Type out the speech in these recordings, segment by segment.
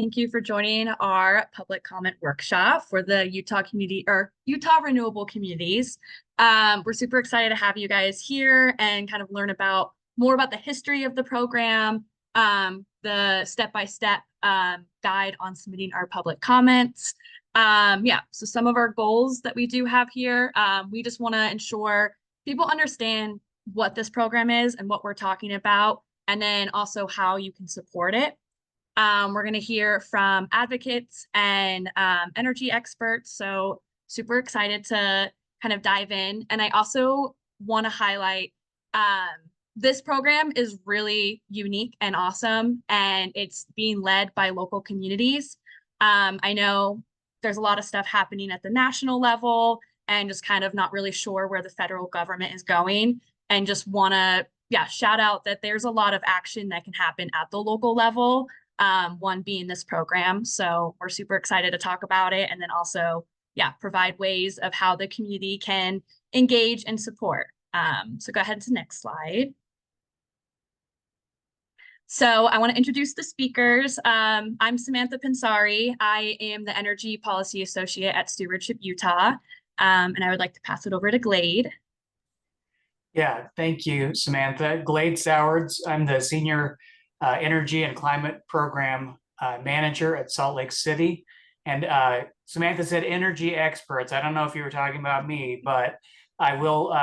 Thank you for joining our public comment workshop for the Utah Renewable Communities. We're super excited to have you guys here and kind of learn more about the history of the program, the step-by-step guide on submitting our public comments. So some of our goals that we do have here, we just want to ensure people understand what this program is and what we're talking about, and then also how you can support it. We're going to hear from advocates and energy experts. So super excited to kind of dive in. And I also want to highlight this program is really unique and awesome, and it's being led by local communities. I know there's a lot of stuff happening at the national level and just kind of not really sure where the federal government is going, and just want to, shout out that there's a lot of action that can happen at the local level. One being this program. So we're super excited to talk about it, and then also, provide ways of how the community can engage and support. So go ahead to the next slide. So I want to introduce the speakers. I'm Samantha Pinsari. I am the Energy Policy Associate at Stewardship Utah, and I would like to pass it over to Glade. Yeah, thank you, Samantha. Glade Sowards. I'm the Senior Energy and Climate Program Manager at Salt Lake City. And Samantha said energy experts. I don't know if you were talking about me, but I will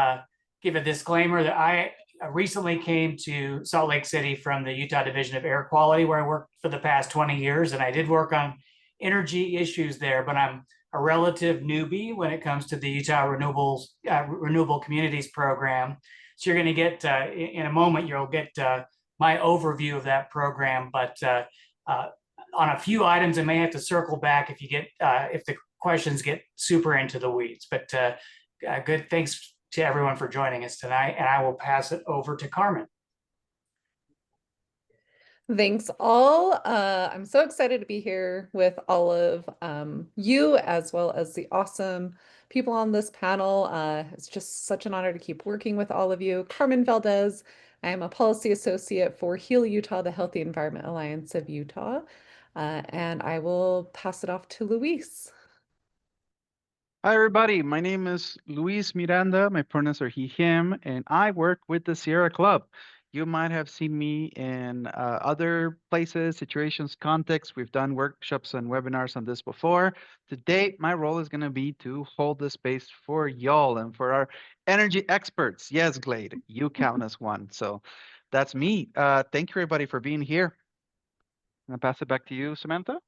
give a disclaimer that I recently came to Salt Lake City from the Utah Division of Air Quality, where I worked for the past 20 years. And I did work on energy issues there, but I'm a relative newbie when it comes to the Utah Renewable Communities Program. So you're going to get, in a moment, you'll get my overview of that program, but on a few items, I may have to circle back if the questions get super into the weeds. But good, thanks to everyone for joining us tonight, and I will pass it over to Carmen. Thanks all. I'm so excited to be here with all of you, as well as the awesome people on this panel. It's just such an honor to keep working with all of you. Carmen Valdez. I am a policy associate for Heal Utah, the Healthy Environment Alliance of Utah, and I will pass it off to Luis. Hi, everybody. My name is Luis Miranda. My pronouns are he, him, and I work with the Sierra Club. You might have seen me in other places, situations, contexts. We've done workshops and webinars on this before. Today, my role is going to be to hold the space for y'all and for our energy experts. Yes, Glade, you count as one. So that's me. Thank you, everybody, for being here. I'm going to pass it back to you, Samantha.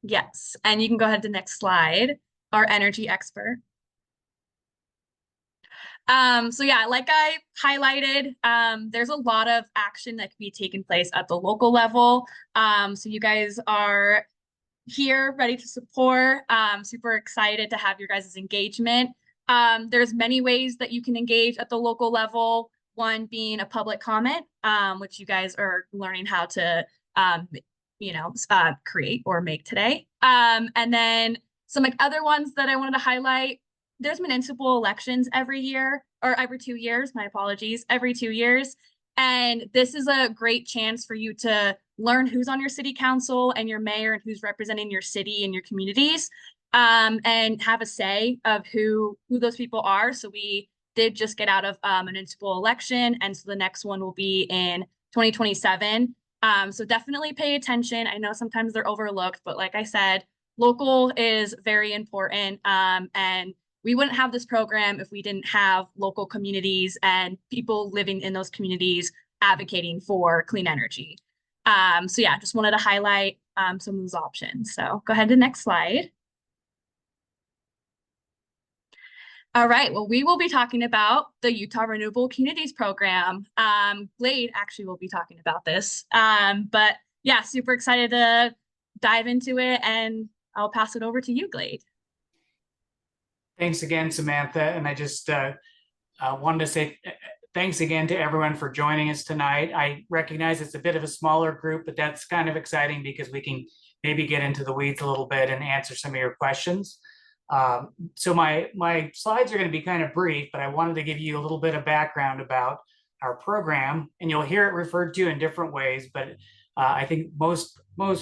Yes, and you can go ahead to the next slide. Our energy expert. Like I highlighted, there's a lot of action that can be taking place at the local level. So you guys are here ready to support. Super excited to have your guys' engagement. There's many ways that you can engage at the local level. One being a public comment, which you guys are learning how to, create or make today. And then some other ones that I wanted to highlight. There's municipal elections every 2 years, my apologies, every 2 years. And this is a great chance for you to learn who's on your city council and your mayor and who's representing your city and your communities, and have a say of who those people are. So we did just get out of a municipal election, and so the next one will be in 2027. So definitely pay attention. I know sometimes they're overlooked, but like I said, local is very important, and we wouldn't have this program if we didn't have local communities and people living in those communities advocating for clean energy. Just wanted to highlight some of those options. So go ahead to the next slide. All right, well, we will be talking about the Utah Renewable Communities Program. Glade actually will be talking about this. Super excited to dive into it, and I'll pass it over to you, Glade. Thanks again, Samantha. And I just wanted to say thanks again to everyone for joining us tonight. I recognize it's a bit of a smaller group, but that's kind of exciting because we can maybe get into the weeds a little bit and answer some of your questions. So my slides are going to be kind of brief, but I wanted to give you a little bit of background about our program, and you'll hear it referred to in different ways, but I think most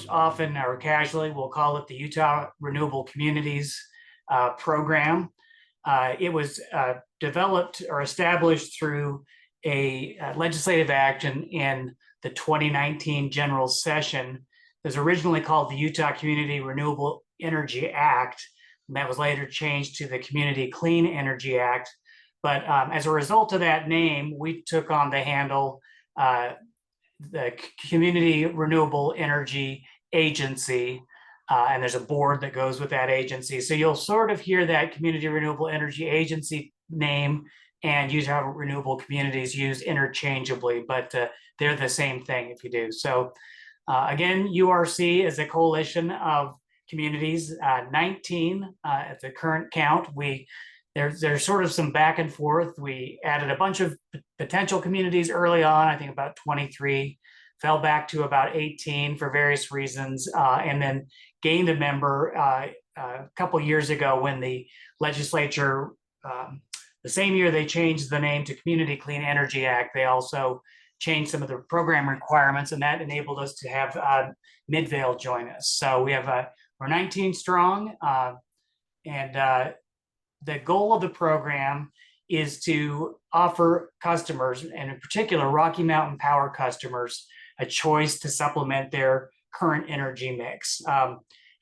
often or casually we'll call it the Utah Renewable Communities program. It was developed or established through a legislative action in the 2019 general session. It was originally called the Utah Community Renewable Energy Act, and that was later changed to the Community Clean Energy Act. But as a result of that name, we took on the handle the Community Renewable Energy Agency, and there's a board that goes with that agency. So you'll sort of hear that Community Renewable Energy Agency name and Utah Renewable Communities used interchangeably, but they're the same thing if you do. So again, URC is a coalition of communities, 19 at the current count. There's sort of some back and forth. We added a bunch of potential communities early on, I think about 23, fell back to about 18 for various reasons, and then gained a member a couple years ago when the legislature, the same year they changed the name to Community Clean Energy Act, they also changed some of the program requirements, and that enabled us to have Midvale join us. So we're 19 strong, and the goal of the program is to offer customers, and in particular Rocky Mountain Power customers, a choice to supplement their current energy mix.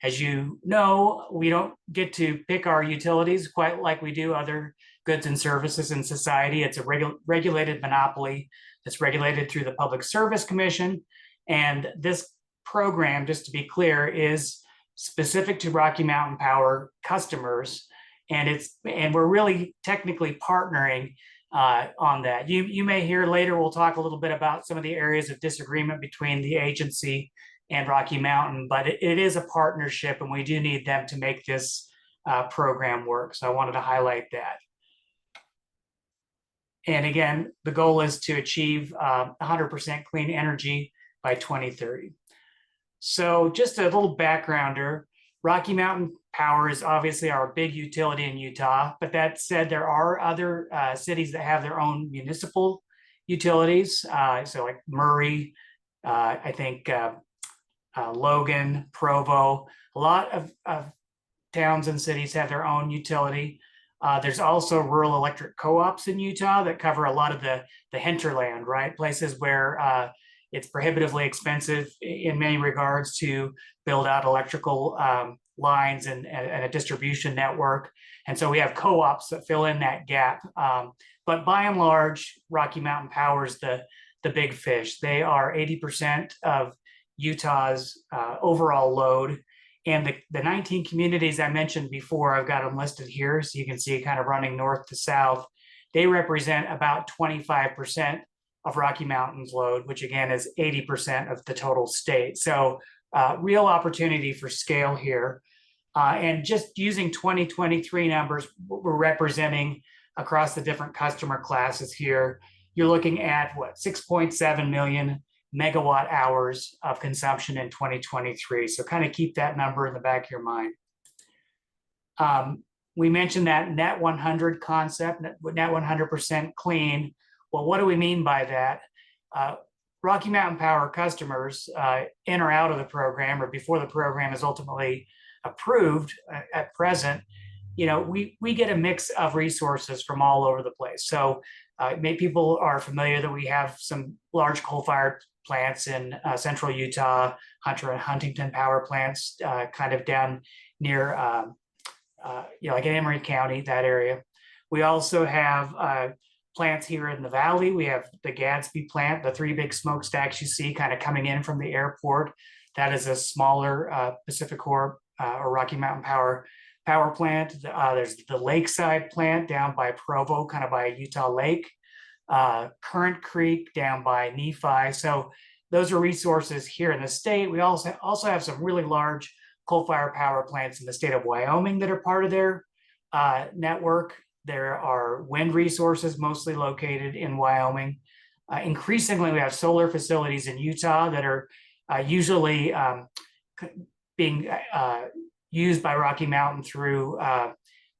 As you know, we don't get to pick our utilities quite like we do other goods and services in society. It's a regulated monopoly that's regulated through the Public Service Commission. And this program, just to be clear, is specific to Rocky Mountain Power customers. And we're really technically partnering on that. You may hear later, we'll talk a little bit about some of the areas of disagreement between the agency and Rocky Mountain, but it is a partnership, and we do need them to make this program work. So I wanted to highlight that. And again, the goal is to achieve 100% clean energy by 2030. So just a little backgrounder. Rocky Mountain Power is obviously our big utility in Utah, but that said, there are other cities that have their own municipal utilities. So like Murray, I think Logan, Provo, a lot of towns and cities have their own utility. There's also rural electric co-ops in Utah that cover a lot of the hinterland, right? Places where it's prohibitively expensive in many regards to build out electrical lines and a distribution network. And so we have co-ops that fill in that gap. But by and large, Rocky Mountain Power is the big fish. They are 80% of Utah's overall load. And the 19 communities I mentioned before, I've got them listed here, so you can see kind of running north to south. They represent about 25% of Rocky Mountain's load, which again is 80% of the total state. So real opportunity for scale here. And just using 2023 numbers, we're representing across the different customer classes here. You're looking at what, 6.7 million megawatt hours of consumption in 2023. So kind of keep that number in the back of your mind. We mentioned that net 100 concept, net 100% clean. Well, what do we mean by that? Rocky Mountain Power customers in or out of the program, or before the program is ultimately approved at present, you know, we get a mix of resources from all over the place. So maybe people are familiar that we have some large coal-fired plants in central Utah, Hunter and Huntington power plants, kind of down near, you know, like in Emory County, that area. We also have plants here in the valley. We have the Gadsby plant, the 3 big smokestacks you see kind of coming in from the airport. That is a smaller PacifiCorp or Rocky Mountain Power plant. There's the Lakeside plant down by Provo, kind of by Utah Lake. Current Creek down by Nephi. So those are resources here in the state. We also have some really large coal-fired power plants in the state of Wyoming that are part of their network. There are wind resources mostly located in Wyoming. Increasingly, we have solar facilities in Utah that are usually being used by Rocky Mountain through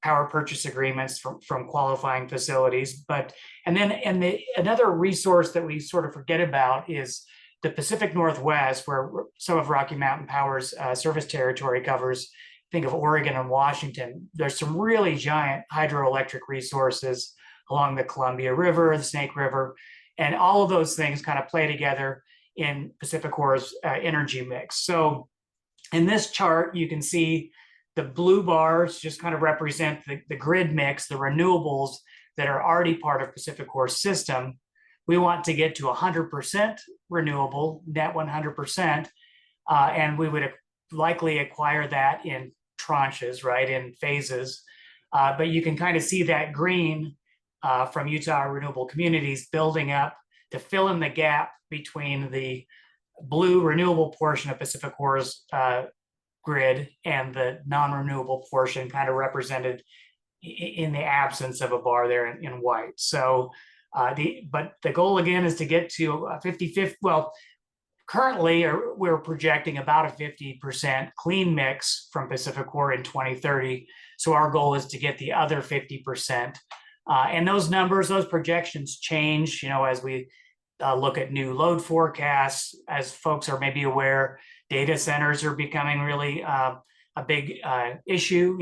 power purchase agreements from qualifying facilities. But another resource that we sort of forget about is the Pacific Northwest, where some of Rocky Mountain Power's service territory covers, think of Oregon and Washington, there's some really giant hydroelectric resources along the Columbia River, the Snake River, and all of those things kind of play together in PacifiCorp's energy mix. So in this chart, you can see the blue bars just kind of represent the grid mix, the renewables that are already part of PacifiCorp's system. We want to get to 100% renewable, net 100%, and we would likely acquire that in tranches, right, in phases. But you can kind of see that green from Utah Renewable Communities building up to fill in the gap between the blue renewable portion of PacifiCorp's grid and the non-renewable portion kind of represented in the absence of a bar there in white. So but the goal again is to get to 50-50. Well, currently we're projecting about a 50% clean mix from PacifiCorp in 2030. So our goal is to get the other 50%. And those numbers, those projections change, as we look at new load forecasts. As folks are maybe aware, data centers are becoming really a big issue.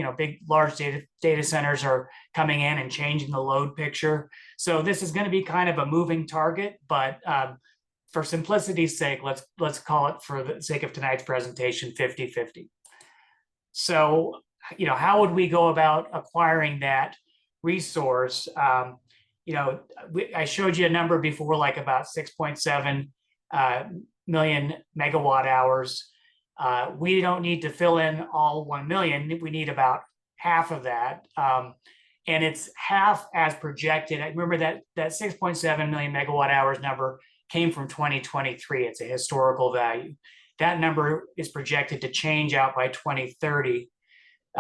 Large data centers are coming in and changing the load picture. So this is going to be kind of a moving target, but for simplicity's sake, let's call it, for the sake of tonight's presentation, 50-50. So, how would we go about acquiring that resource? I showed you a number before, like about 6.7 million megawatt hours. We don't need to fill in all 1 million. We need about half of that. And it's half as projected. I remember that 6.7 million megawatt hours number came from 2023. It's a historical value. That number is projected to change out by 2030,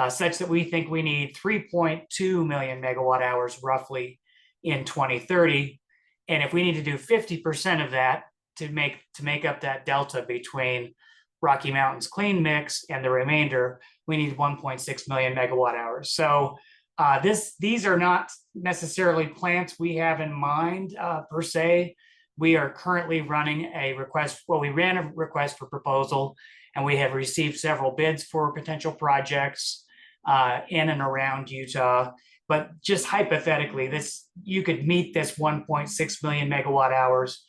such that we think we need 3.2 million megawatt hours roughly in 2030. And if we need to do 50% of that to make up that delta between Rocky Mountain's clean mix and the remainder, we need 1.6 million megawatt hours. So these are not necessarily plants we have in mind per se. We are currently running a request. Well, we ran a request for proposal, and we have received several bids for potential projects in and around Utah. But just hypothetically, you could meet this 1.6 million megawatt hours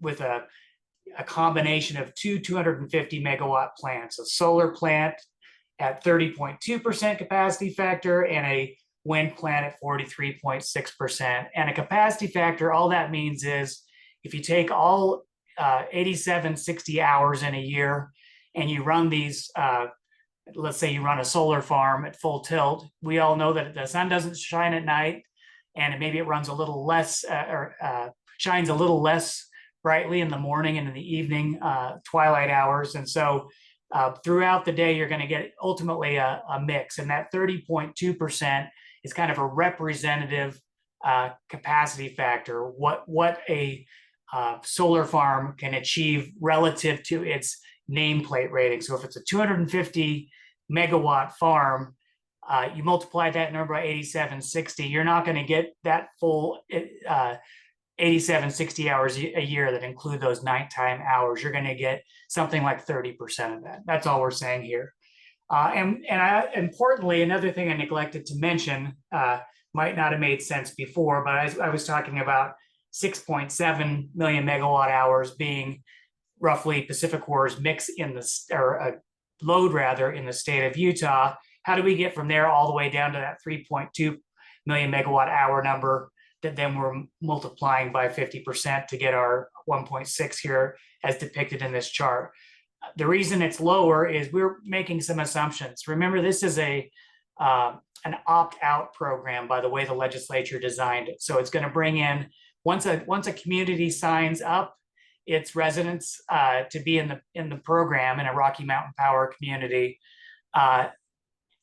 with a combination of two 250 megawatt plants, a solar plant at 30.2% capacity factor and a wind plant at 43.6%. And a capacity factor, all that means is if you take all 60 hours in a year and you run these, let's say you run a solar farm at full tilt, we all know that the sun doesn't shine at night, and maybe it runs a little less shines a little less brightly in the morning and in the evening twilight hours. And so throughout the day, you're going to get ultimately a mix. And that 30.2% is kind of a representative capacity factor, what a solar farm can achieve relative to its nameplate rating. So if it's a 250 megawatt farm, you multiply that number by 8760, you're not going to get that full 8760 hours a year that include those nighttime hours. You're going to get something like 30% of that. That's all we're saying here. Importantly, another thing I neglected to mention, might not have made sense before, but I was talking about 6.7 million megawatt hours being roughly PacifiCorp's mix load rather in the state of Utah. How do we get from there all the way down to that 3.2 million megawatt hour number that then we're multiplying by 50% to get our 1.6 here as depicted in this chart? The reason it's lower is we're making some assumptions. Remember, this is an opt-out program by the way the legislature designed it. So it's going to bring in, once a community signs up its residents to be in the program in a Rocky Mountain Power community,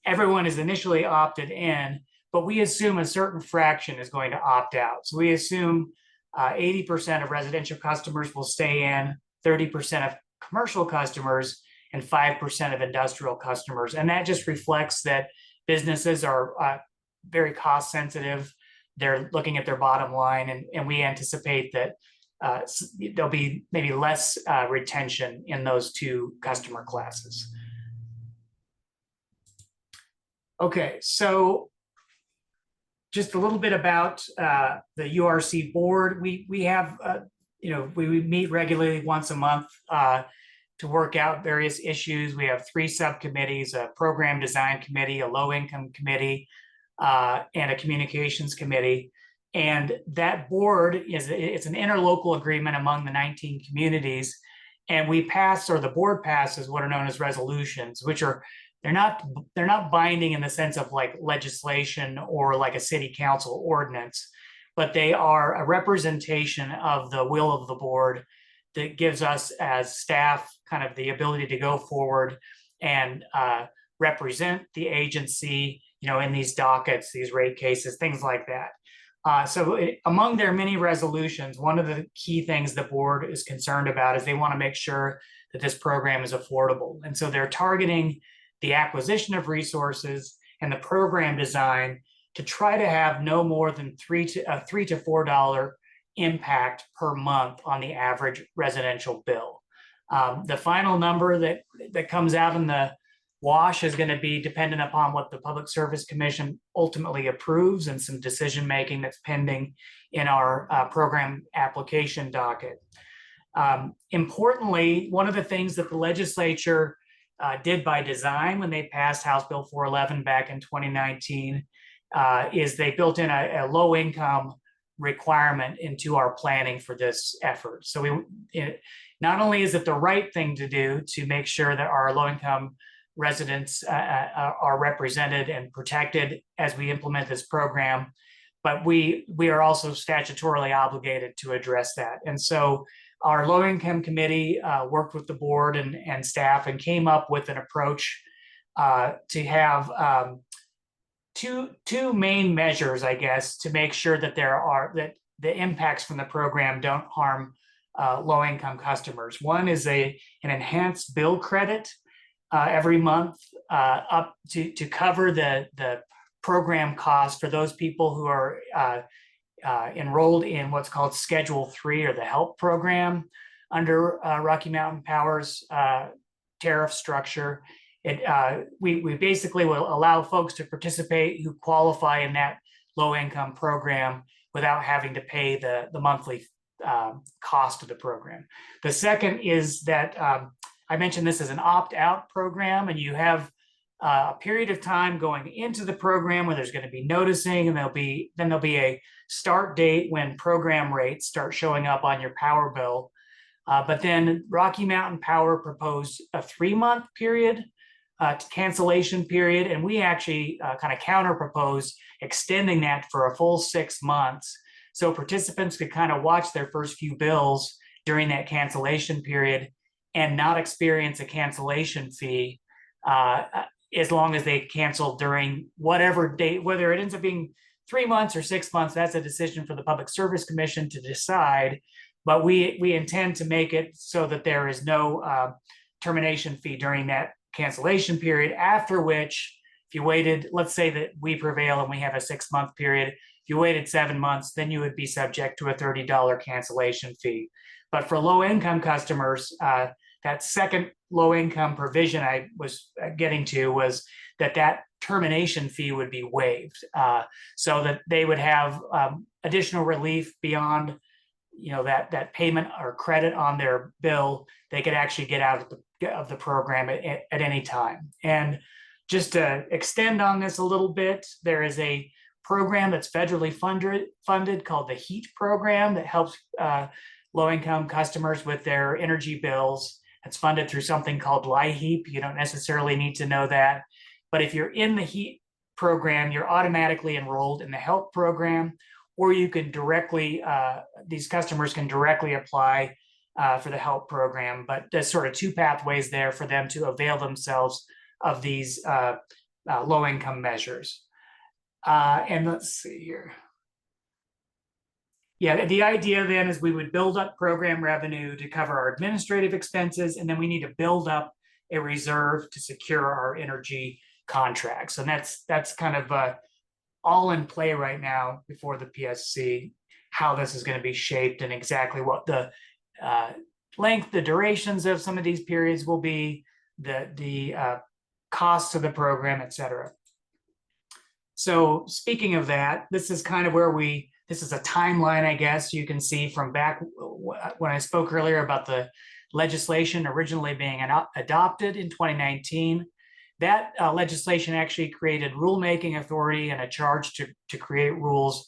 everyone is initially opted in, but we assume a certain fraction is going to opt out. So we assume 80% of residential customers will stay in, 30% of commercial customers, and 5% of industrial customers. And that just reflects that businesses are very cost sensitive. They're looking at their bottom line, and we anticipate that there'll be maybe less retention in those two customer classes. Okay, so just a little bit about the URC board. We have, we meet regularly once a month to work out various issues. We have 3 subcommittees: a program design committee, a low income committee, and a communications committee. And that board it's an interlocal agreement among the 19 communities. And we pass, or the board passes, what are known as resolutions, which are they're not binding in the sense of like legislation or like a city council ordinance, but they are a representation of the will of the board that gives us as staff kind of the ability to go forward and represent the agency, in these dockets, these rate cases, things like that. Among their many resolutions, one of the key things the board is concerned about is they want to make sure that this program is affordable. And so they're targeting the acquisition of resources and the program design to try to have no more than $3 to $4 impact per month on the average residential bill. The final number that comes out in the wash is going to be dependent upon what the Public Service Commission ultimately approves and some decision making that's pending in our program application docket. Importantly, one of the things that the legislature did by design when they passed House Bill 411 back in 2019 is they built in a low income requirement into our planning for this effort. So not only is it the right thing to do to make sure that our low income residents are represented and protected as we implement this program, but we are also statutorily obligated to address that. And so our low income committee worked with the board and staff and came up with an approach to have two main measures, I guess, to make sure that that the impacts from the program don't harm low income customers. One is an enhanced bill credit every month up to cover the program cost for those people who are enrolled in what's called Schedule 3 or the HELP program under Rocky Mountain Power's tariff structure. We basically will allow folks to participate who qualify in that low income program without having to pay the monthly cost of the program. The second is that I mentioned this as an opt-out program, and you have a period of time going into the program where there's going to be noticing, and there'll be a start date when program rates start showing up on your power bill. But then Rocky Mountain Power proposed a 3-month period, cancellation period, and we actually kind of counter proposed extending that for a full 6 months, so participants could kind of watch their first few bills during that cancellation period and not experience a cancellation fee as long as they cancel during whatever date, whether it ends up being 3 months or 6 months. That's a decision for the Public Service Commission to decide. But we intend to make it so that there is no termination fee during that cancellation period, after which, if you waited, let's say that we prevail and we have a 6-month period, if you waited 7 months, then you would be subject to a $30 cancellation fee. But for low income customers, that second low income provision I was getting to was that termination fee would be waived, so that they would have additional relief beyond that payment or credit on their bill. They could actually get out of the program at any time. And just to extend on this a little bit, there is a program that's federally funded called the HEAT program that helps low-income customers with their energy bills. It's funded through something called LIHEAP. You don't necessarily need to know that. But if you're in the HEAT program, you're automatically enrolled in the HELP program, or you can directly, these customers can directly apply for the HELP program. But there's sort of 2 pathways there for them to avail themselves of these low-income measures. And let's see here. Yeah, the idea then is we would build up program revenue to cover our administrative expenses, and then we need to build up a reserve to secure our energy contracts. And that's kind of all in play right now before the PSC. how this is going to be shaped and exactly what the length, the durations of some of these periods will be, the costs of the program, et cetera. So speaking of that, this is kind of where this is a timeline, I guess, you can see from back when I spoke earlier about the legislation originally being adopted in 2019. That legislation actually created rulemaking authority and a charge to create rules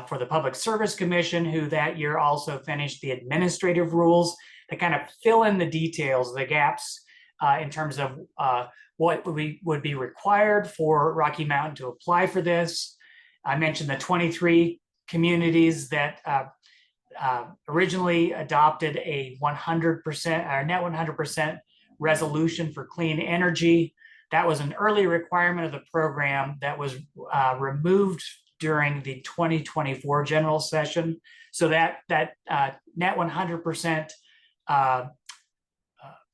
for the Public Service Commission, who that year also finished the administrative rules that kind of fill in the details, the gaps in terms of what would be required for Rocky Mountain to apply for this. I mentioned the 23 communities that originally adopted a 100% or net 100% resolution for clean energy. That was an early requirement of the program that was removed during the 2024 general session. So that net 100%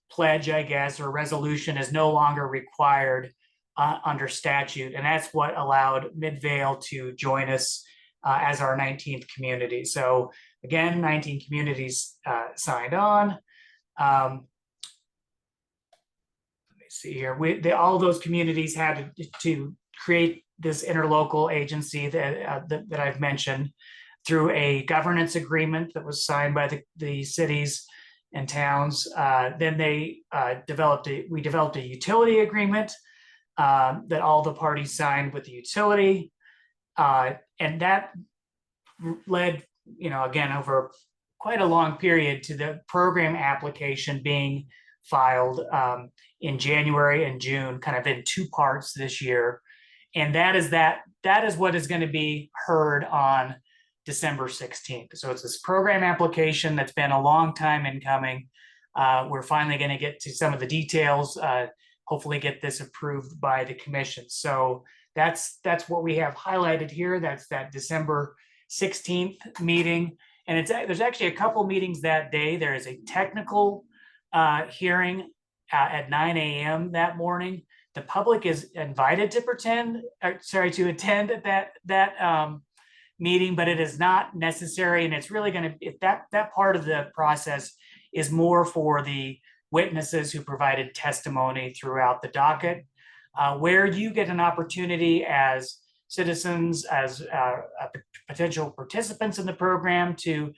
pledge, I guess, or resolution is no longer required under statute. And that's what allowed Midvale to join us as our 19th community. So again, 19 communities signed on. Let me see here. All those communities had to create this interlocal agency that I've mentioned through a governance agreement that was signed by the cities and towns. Then we developed a utility agreement that all the parties signed with the utility. And that led, again, over quite a long period to the program application being filed in January and June, kind of in two parts this year. And that is what is going to be heard on December 16th. So it's this program application that's been a long time in coming. We're finally going to get to some of the details, hopefully get this approved by the commission. So that's what we have highlighted here. That's that December 16th meeting. And there's actually a couple meetings that day. There is a technical hearing at 9 a.m. that morning. The public is invited to attend that meeting, but it is not necessary. And it's really going to, that part of the process is more for the witnesses who provided testimony throughout the docket, where you get an opportunity as citizens, as potential participants in the program to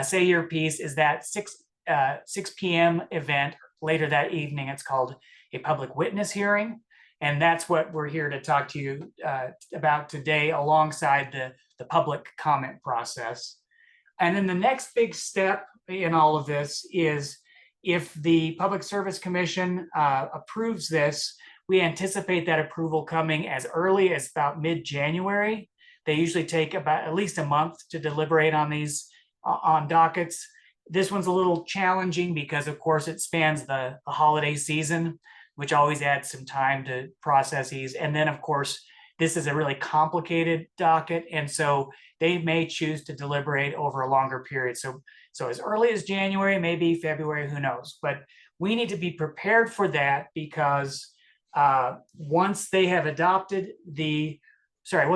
say your piece is that 6 p.m. event later that evening. It's called a public witness hearing. And that's what we're here to talk to you about today, alongside the public comment process. And then the next big step in all of this is, if the Public Service Commission approves this, we anticipate that approval coming as early as about mid-January. They usually take about at least a month to deliberate on these on dockets. This one's a little challenging because, of course, it spans the holiday season, which always adds some time to process these. And then, of course, this is a really complicated docket, and so they may choose to deliberate over a longer period. So as early as January, maybe February, who knows? But we need to be prepared for that, because once they have once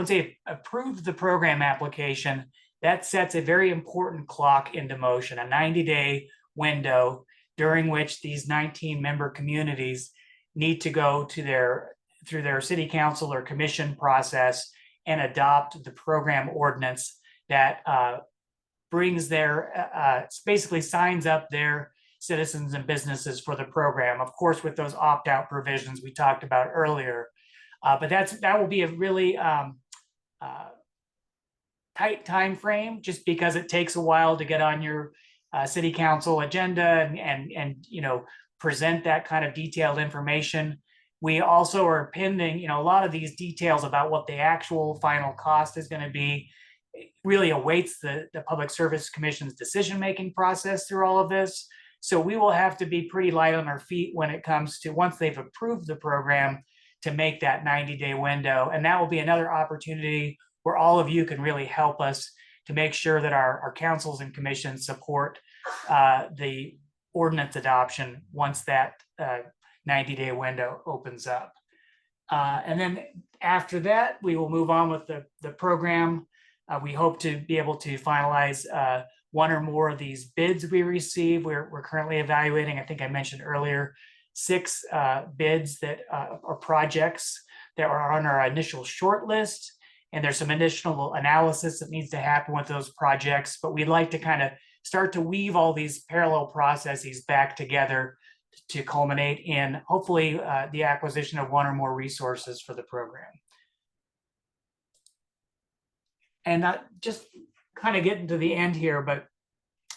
they approved the program application, that sets a very important clock into motion, a 90-day window during which these 19 member communities need to go through their city council or commission process and adopt the program ordinance that brings basically signs up their citizens and businesses for the program, of course, with those opt-out provisions we talked about earlier. But that will be a really tight time frame, just because it takes a while to get on your city council agenda and present that kind of detailed information. We also are pending, a lot of these details about what the actual final cost is going to be. It really awaits the Public Service Commission's decision-making process through all of this. So we will have to be pretty light on our feet when it comes to, once they've approved the program, to make that 90-day window. And that will be another opportunity where all of you can really help us to make sure that our councils and commissions support the ordinance adoption once that 90-day window opens up. And then after that, we will move on with the program We hope to be able to finalize one or more of these bids we receive. We're currently evaluating, I think I mentioned earlier, 6 bids that are projects that are on our initial short list. And there's some additional analysis that needs to happen with those projects. But we'd like to kind of start to weave all these parallel processes back together to culminate in hopefully the acquisition of one or more resources for the program. And just kind of getting to the end here, but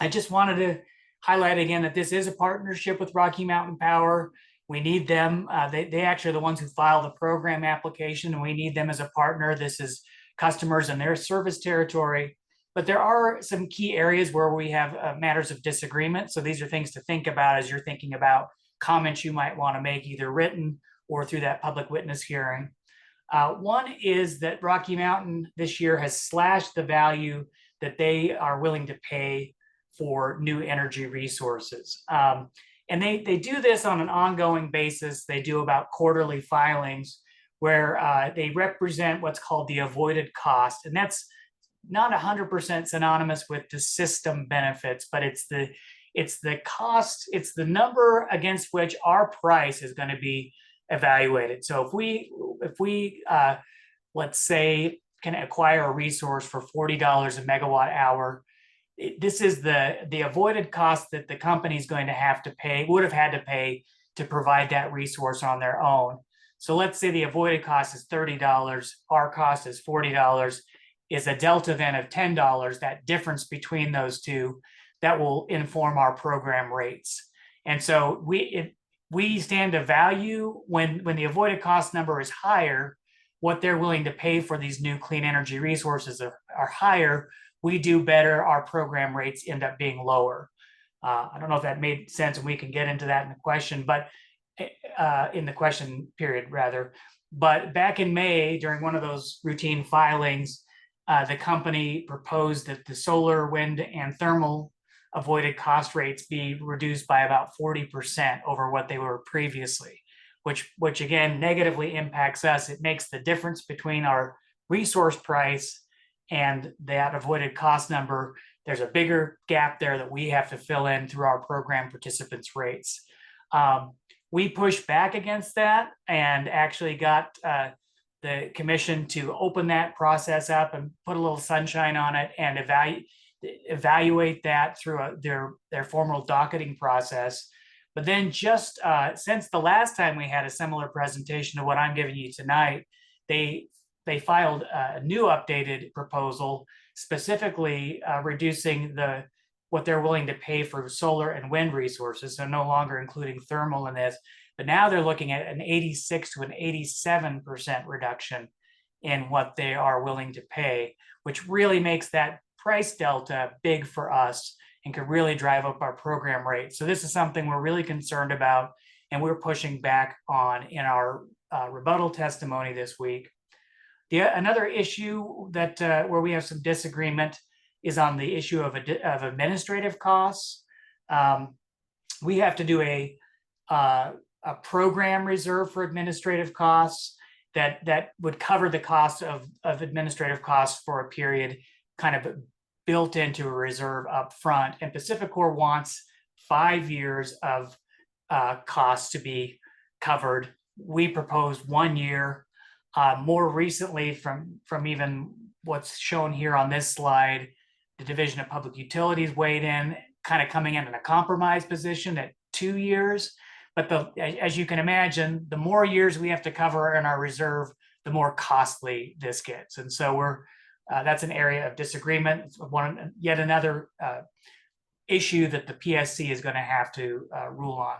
I just wanted to highlight again that this is a partnership with Rocky Mountain Power. We need them. They actually are the ones who file the program application, and we need them as a partner. This is customers in their service territory. But there are some key areas where we have matters of disagreement. So these are things to think about as you're thinking about comments you might want to make, either written or through that public witness hearing. One is that Rocky Mountain this year has slashed the value that they are willing to pay for new energy resources. And they do this on an ongoing basis. They do about quarterly filings where they represent what's called the avoided cost. And that's not 100% synonymous with the system benefits, but it's the cost, it's the number against which our price is going to be evaluated. So if we let's say can acquire a resource for $40 a megawatt hour, this is the avoided cost that the company is going to have to pay, would have had to pay to provide that resource on their own. So let's say the avoided cost is $30, our cost is $40, is a delta then of $10, that difference between those two, that will inform our program rates. And so we stand to value when the avoided cost number is higher, what they're willing to pay for these new clean energy resources are higher, we do better, our program rates end up being lower. I don't know if that made sense, and we can get into that in the question, but in the question period rather. But back in May, during one of those routine filings, the company proposed that the solar, wind, and thermal avoided cost rates be reduced by about 40% over what they were previously, which again negatively impacts us. It makes the difference between our resource price and that avoided cost number. There's a bigger gap there that we have to fill in through our program participants' rates. We pushed back against that and actually got the commission to open that process up and put a little sunshine on it and evaluate that through their formal docketing process. But then just since the last time we had a similar presentation to what I'm giving you tonight, they filed a new updated proposal, specifically reducing what they're willing to pay for solar and wind resources, so no longer including thermal in this. But now they're looking at an 86 to an 87% reduction in what they are willing to pay, which really makes that price delta big for us and could really drive up our program rate. So this is something we're really concerned about, and we're pushing back on in our rebuttal testimony this week. Another issue that where we have some disagreement is on the issue of administrative costs. We have to do a program reserve for administrative costs that would cover the cost of administrative costs for a period, kind of built into a reserve up front. And PacifiCorp wants 5 years of costs to be covered. We propose 1 year. More recently, from even what's shown here on this slide, the Division of Public Utilities weighed in, kind of coming in a compromise position at 2 years. But as you can imagine, the more years we have to cover in our reserve, the more costly this gets. And so that's an area of disagreement. Yet another issue that the PSC is going to have to rule on.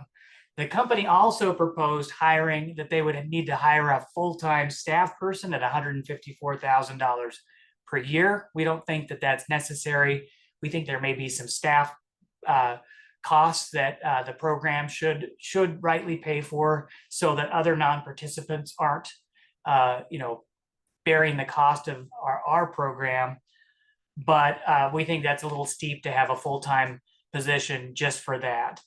The company also proposed that they would need to hire a full-time staff person at $154,000 per year. We don't think that that's necessary. We think there may be some staff costs that the program should rightly pay for, so that other non-participants aren't, bearing the cost of our program. But we think that's a little steep to have a full-time position just for that.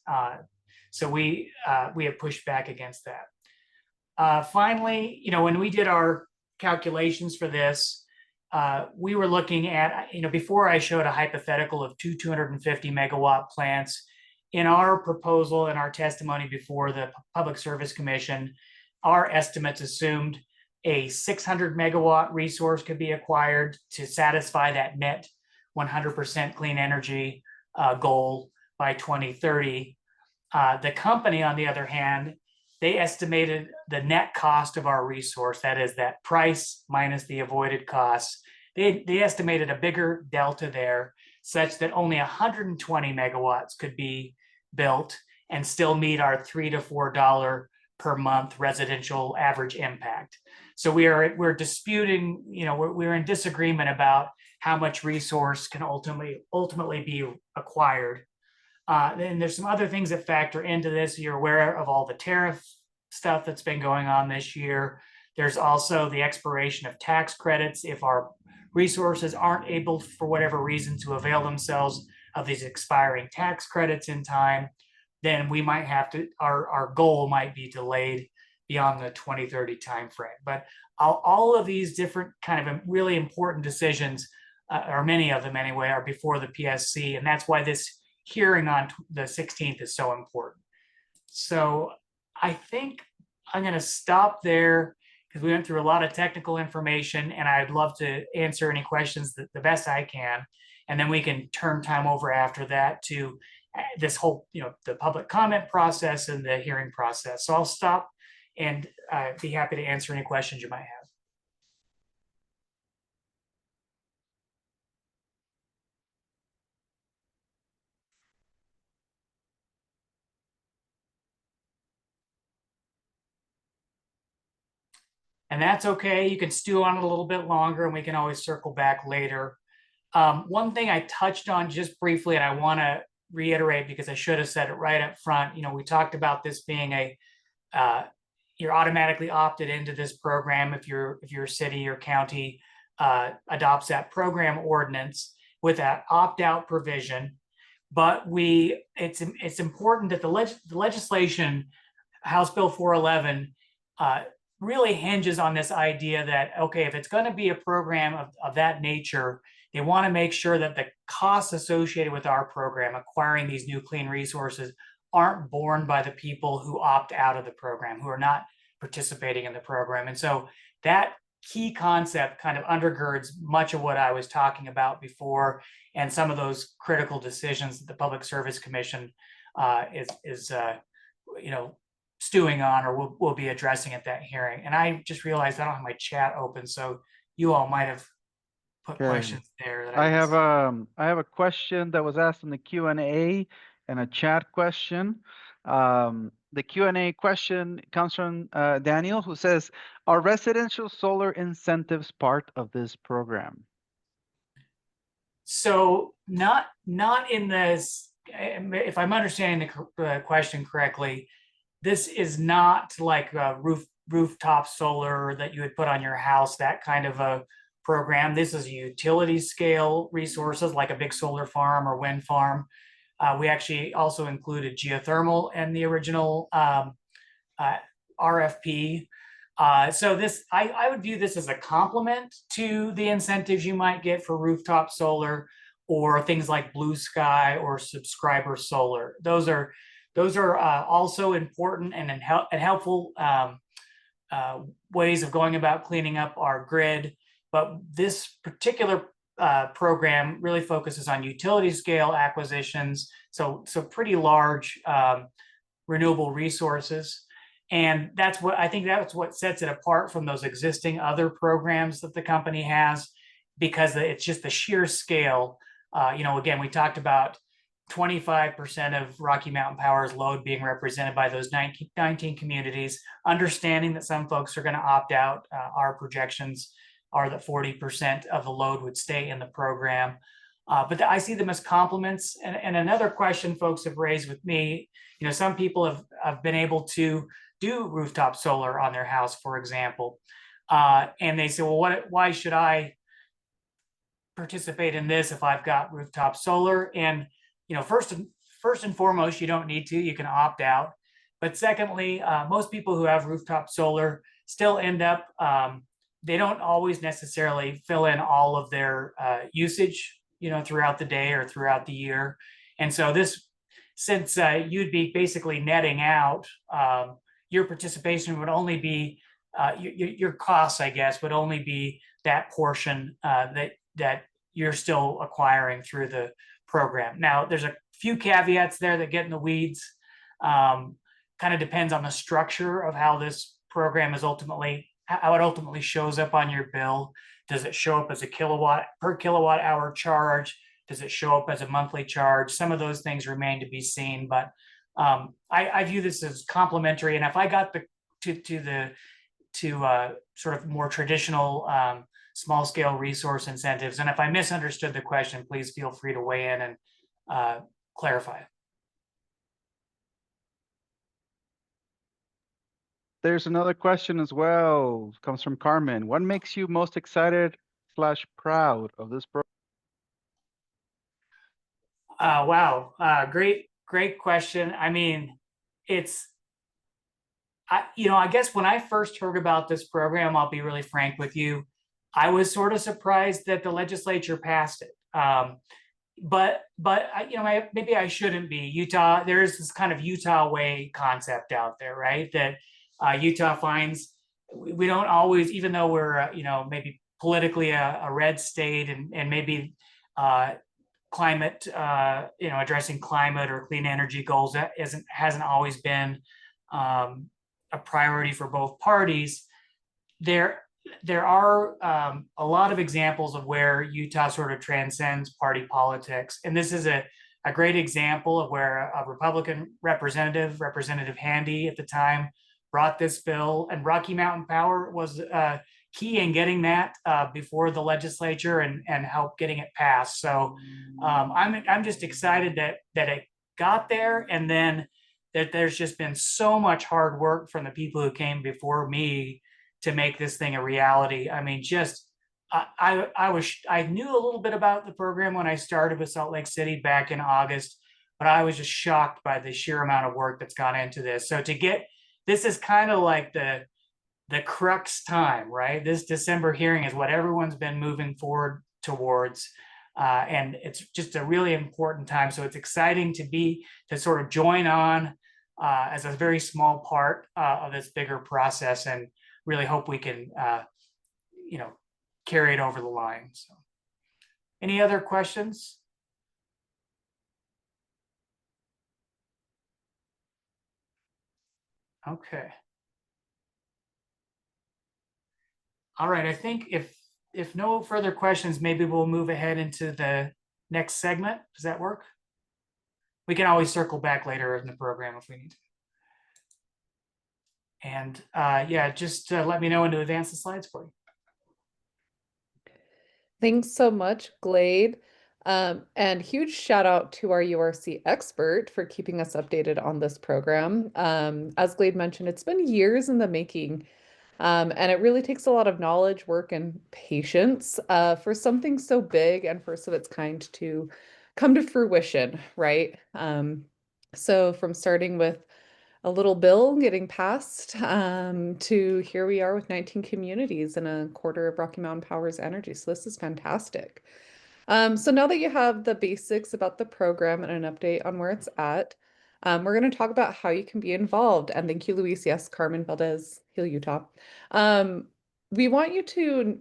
So we have pushed back against that. Finally, when we did our calculations for this, we were looking at, before I showed a hypothetical of 250 megawatt plants. In our proposal and our testimony before the Public Service Commission, our estimates assumed a 600 megawatt resource could be acquired to satisfy that net 100% clean energy goal by 2030. The company, on the other hand, they estimated the net cost of our resource, that is that price minus the avoided costs. They estimated a bigger delta there, such that only 120 megawatts could be built and still meet our $3 to $4 per month residential average impact. So we're disputing, we're in disagreement about how much resource can ultimately be acquired. Then there's some other things that factor into this. You're aware of all the tariff stuff that's been going on this year. There's also the expiration of tax credits. If our resources aren't able, for whatever reason, to avail themselves of these expiring tax credits in time, then we might have to, our goal might be delayed beyond the 2030 timeframe. But all of these different kind of really important decisions, or many of them anyway, are before the PSC. And that's why this hearing on the 16th is so important. So I think I'm going to stop there because we went through a lot of technical information, and I'd love to answer any questions the best I can. And then we can turn time over after that to this whole, the public comment process and the hearing process. So I'll stop and be happy to answer any questions you might have. And that's okay. You can stew on it a little bit longer, and we can always circle back later. One thing I touched on just briefly, and I want to reiterate because I should have said it right up front. We talked about this being you're automatically opted into this program if your city or county adopts that program ordinance with that opt-out provision. But it's important that the legislation, House Bill 411, really hinges on this idea that, okay, if it's going to be a program of that nature, they want to make sure that the costs associated with our program, acquiring these new clean resources, aren't borne by the people who opt out of the program, who are not participating in the program. And so that key concept kind of undergirds much of what I was talking about before, and some of those critical decisions that the Public Service Commission is stewing on, or we'll be addressing at that hearing. And I just realized I don't have my chat open, so you all might have put questions there. That I have a question that was asked in the Q&A and a chat question. The Q&A question comes from Daniel, who says, "Are residential solar incentives part of this program?" So not in this, if I'm understanding the question correctly, this is not like a rooftop solar that you would put on your house, that kind of a program. This is utility scale resources like a big solar farm or wind farm. We actually also included geothermal in the original RFP. So this, I would view this as a complement to the incentives you might get for rooftop solar or things like blue sky or subscriber solar. Those are also important and helpful ways of going about cleaning up our grid. But this particular program really focuses on utility scale acquisitions, so pretty large renewable resources. And that's what sets it apart from those existing other programs that the company has, because it's just the sheer scale. Again, we talked about 25% of Rocky Mountain Power's load being represented by those 19 communities, understanding that some folks are going to opt out. Our projections are that 40% of the load would stay in the program. But I see them as complements. And another question folks have raised with me, some people have been able to do rooftop solar on their house, for example. And they say, well, why should I participate in this if I've got rooftop solar? And first and foremost, you don't need to. You can opt out. But secondly, most people who have rooftop solar still end up they don't always necessarily fill in all of their usage, throughout the day or throughout the year. And so since you'd be basically netting out, your participation would only be, your costs, I guess, would only be that portion that you're still acquiring through the program. Now, there's a few caveats there that get in the weeds. Kind of depends on the structure of how this program is how it ultimately shows up on your bill. Does it show up as a per kilowatt hour charge? Does it show up as a monthly charge? Some of those things remain to be seen, but I view this as complementary. And if I got to sort of more traditional small scale resource incentives, and if I misunderstood the question, please feel free to weigh in and clarify. There's another question as well. Comes from Carmen. What makes you most excited / proud of this program? Wow. Great question. I mean, I guess when I first heard about this program, I'll be really frank with you, I was sort of surprised that the legislature passed it. But maybe I shouldn't be. Utah, there is this kind of Utah way concept out there, right? That Utah finds we don't always, even though we're maybe politically a red state and maybe climate, addressing climate or clean energy goals that hasn't always been a priority for both parties. There are a lot of examples of where Utah sort of transcends party politics, and this is a great example of where a Republican Representative Handy at the time, brought this bill, and Rocky Mountain Power was key in getting that before the legislature and help getting it passed. So I'm just excited that it got there, and then that there's just been so much hard work from the people who came before me to make this thing a reality. I mean, I knew a little bit about the program when I started with Salt Lake City back in August, but I was just shocked by the sheer amount of work that's gone into this. So this is kind of like the crux time, right? This December hearing is what everyone's been moving forward towards. And it's just a really important time. So it's exciting to sort of join on as a very small part of this bigger process, and really hope we can, carry it over the line. So, any other questions? Okay. All right. I think if no further questions, maybe we'll move ahead into the next segment. Does that work? We can always circle back later in the program if we need to. And just let me know when to advance the slides for you. Thanks so much, Glade. And huge shout out to our URC expert for keeping us updated on this program. As Glade mentioned, it's been years in the making. And it really takes a lot of knowledge, work, and patience for something so big and first of its kind to come to fruition, right? So from starting with a little bill getting passed to here we are with 19 communities and a quarter of Rocky Mountain Power's energy. So this is fantastic. So now that you have the basics about the program and an update on where it's at, we're going to talk about how you can be involved. And thank you, Luis. Yes, Carmen Valdez, Heal Utah. We want you to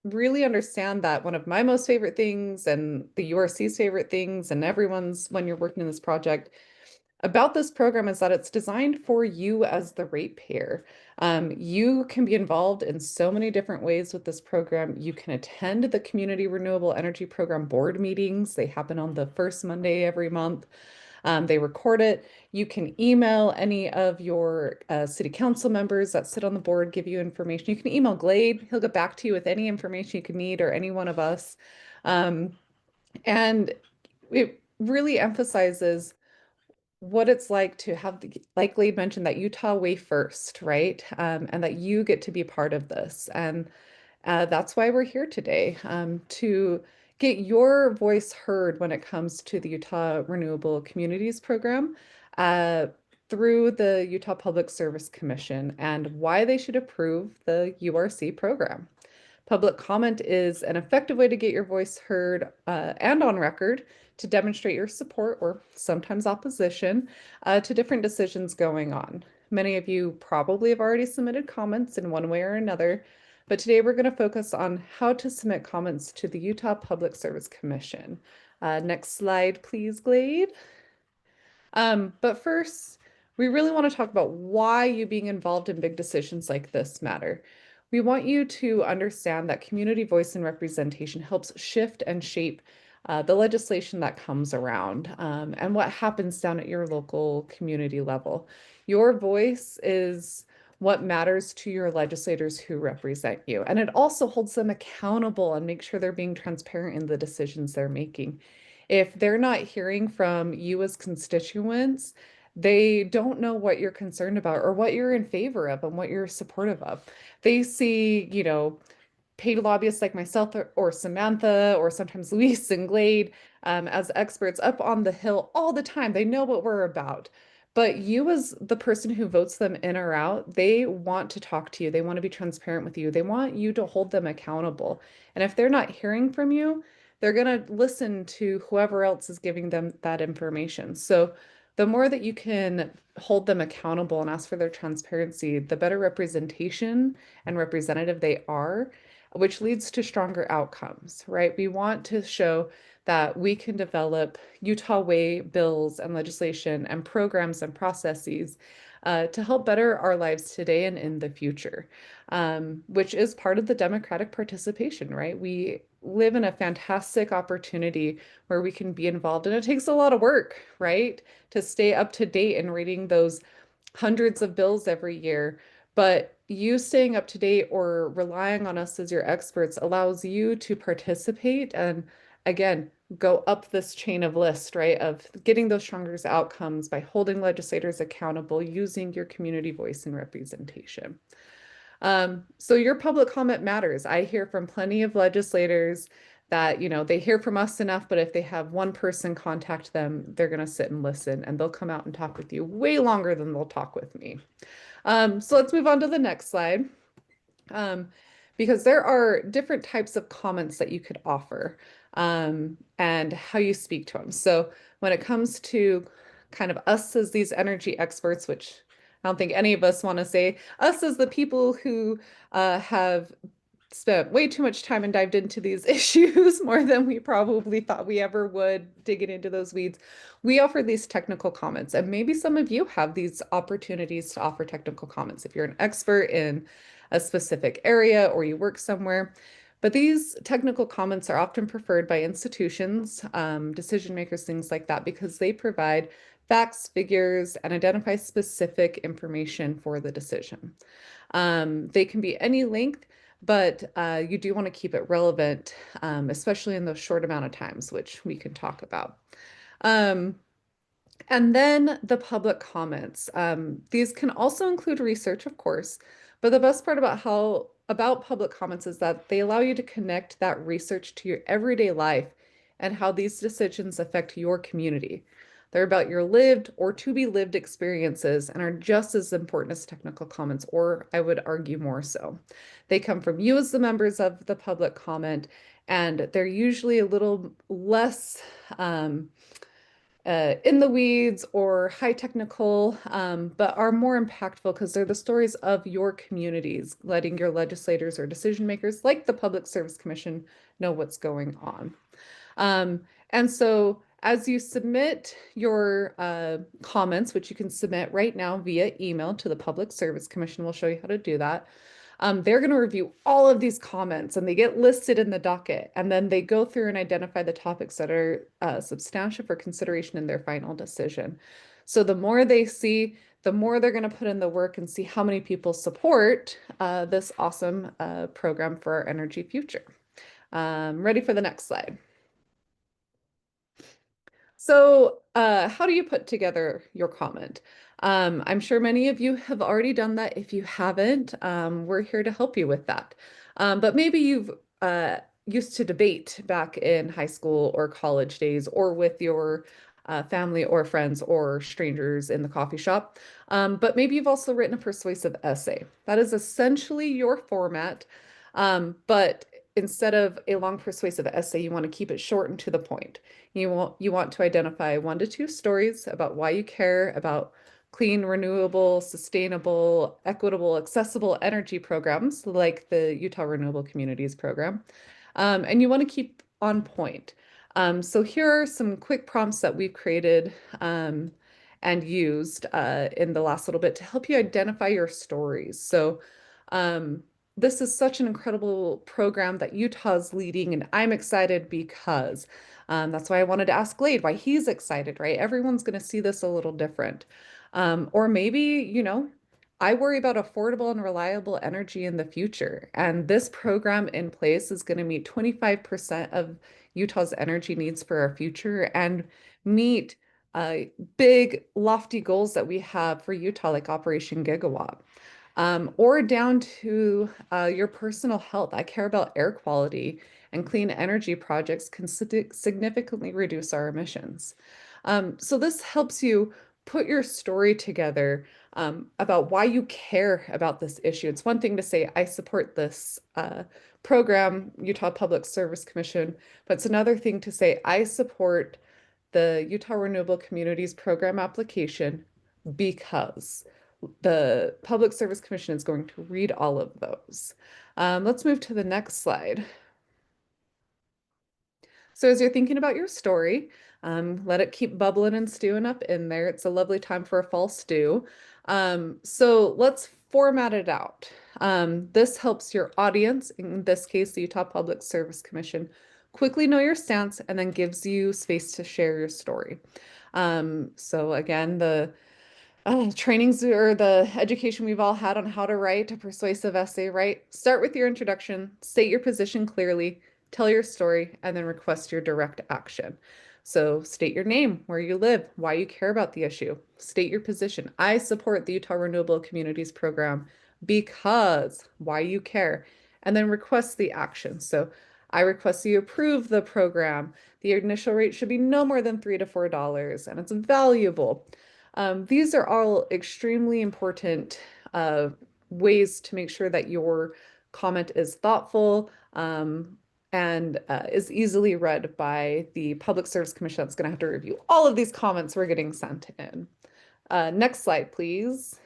really understand that one of my most favorite things and the URC's favorite things and everyone's when you're working in this project about this program is that it's designed for you as the ratepayer. You can be involved in so many different ways with this program. You can attend the Community Renewable Energy Program board meetings. They happen on the first Monday every month. They record it. You can email any of your city council members that sit on the board, give you information. You can email Glade. He'll get back to you with any information you could need, or any one of us. And it really emphasizes what it's like to have, like Glade mentioned, that Utah way first, right? And that you get to be part of this. And that's why we're here today, to get your voice heard when it comes to the Utah Renewable Communities program. through the Utah Public Service Commission and why they should approve the URC program. Public comment is an effective way to get your voice heard and on record to demonstrate your support or sometimes opposition to different decisions going on. Many of you probably have already submitted comments in one way or another, but today we're going to focus on how to submit comments to the Utah Public Service Commission. Next slide, please, Glade. But first, we really want to talk about why you being involved in big decisions like this matter. We want you to understand that community voice and representation helps shift and shape the legislation that comes around and what happens down at your local community level. Your voice is what matters to your legislators who represent you. And it also holds them accountable and makes sure they're being transparent in the decisions they're making. If they're not hearing from you as constituents, they don't know what you're concerned about or what you're in favor of and what you're supportive of. They see, you know, paid lobbyists like myself or Samantha or sometimes Luis and Glade as experts up on the Hill all the time. They know what we're about. But you as the person who votes them in or out, they want to talk to you. They want to be transparent with you. They want you to hold them accountable. And if they're not hearing from you, they're going to listen to whoever else is giving them that information. So the more that you can hold them accountable and ask for their transparency, the better representation and representative they are, which leads to stronger outcomes, right? We want to show that we can develop Utah way bills and legislation and programs and processes to help better our lives today and in the future, which is part of the democratic participation, right? We live in a fantastic opportunity where we can be involved, and it takes a lot of work, right, to stay up to date and reading those hundreds of bills every year. But you staying up to date or relying on us as your experts allows you to participate and, again, go up this chain of list, right, of getting those stronger outcomes by holding legislators accountable, using your community voice and representation. So your public comment matters. I hear from plenty of legislators that, you know, they hear from us enough, but if they have one person contact them, they're going to sit and listen, and they'll come out and talk with you way longer than they'll talk with me. So let's move on to the next slide. Because there are different types of comments that you could offer and how you speak to them. So when it comes to kind of us as these energy experts, which I don't think any of us want to say, us as the people who have spent way too much time and dived into these issues more than we probably thought we ever would, digging into those weeds. We offer these technical comments, and maybe some of you have these opportunities to offer technical comments if you're an expert in a specific area or you work somewhere. But these technical comments are often preferred by institutions, decision makers, things like that, because they provide facts, figures, and identify specific information for the decision. They can be any length, but you do want to keep it relevant, especially in those short amount of times, which we can talk about. And then the public comments. These can also include research, of course, but the best part about public comments is that they allow you to connect that research to your everyday life and how these decisions affect your community. They're about your lived or to be lived experiences and are just as important as technical comments, or I would argue more so. They come from you as the members of the public comment, and they're usually a little less in the weeds or high technical, but are more impactful because they're the stories of your communities, letting your legislators or decision makers like the Public Service Commission know what's going on. And so as you submit your comments, which you can submit right now via email to the Public Service Commission, we'll show you how to do that. They're going to review all of these comments and they get listed in the docket, and then they go through and identify the topics that are substantial for consideration in their final decision. So the more they see, the more they're going to put in the work and see how many people support this awesome program for our energy future. Ready for the next slide. So how do you put together your comment? I'm sure many of you have already done that. If you haven't, we're here to help you with that. But maybe you've used to debate back in high school or college days, or with your family or friends or strangers in the coffee shop. But maybe you've also written a persuasive essay. That is essentially your format, but instead of a long persuasive essay, you want to keep it short and to the point. You want to identify 1 to 2 stories about why you care about clean, renewable, sustainable, equitable, accessible energy programs like the Utah Renewable Communities program. And you want to keep on point. So here are some quick prompts that we've created and used in the last little bit to help you identify your stories. So this is such an incredible program that Utah's leading, and I'm excited because that's why I wanted to ask Glade why he's excited, right? Everyone's going to see this a little different. Or maybe, I worry about affordable and reliable energy in the future. And this program in place is going to meet 25% of Utah's energy needs for our future and meet big, lofty goals that we have for Utah, like Operation Gigawatt. Or down to your personal health. I care about air quality, and clean energy projects can significantly reduce our emissions. So this helps you put your story together about why you care about this issue. It's one thing to say, I support this program, Utah Public Service Commission, but it's another thing to say, I support the Utah Renewable Communities program application because the Public Service Commission is going to read all of those. Let's move to the next slide. So as you're thinking about your story, let it keep bubbling and stewing up in there. It's a lovely time for a fall stew. So let's format it out. This helps your audience, in this case, the Utah Public Service Commission, quickly know your stance and then gives you space to share your story. So again, the trainings or the education we've all had on how to write a persuasive essay, right? Start with your introduction, state your position clearly, tell your story, and then request your direct action. So state your name, where you live, why you care about the issue, state your position. I support the Utah Renewable Communities program because why you care, and then request the action. So I request you approve the program. The initial rate should be no more than $3 to $4, and it's valuable. These are all extremely important ways to make sure that your comment is thoughtful and is easily read by the Public Service Commission that's going to have to review all of these comments we're getting sent in. Next slide, please.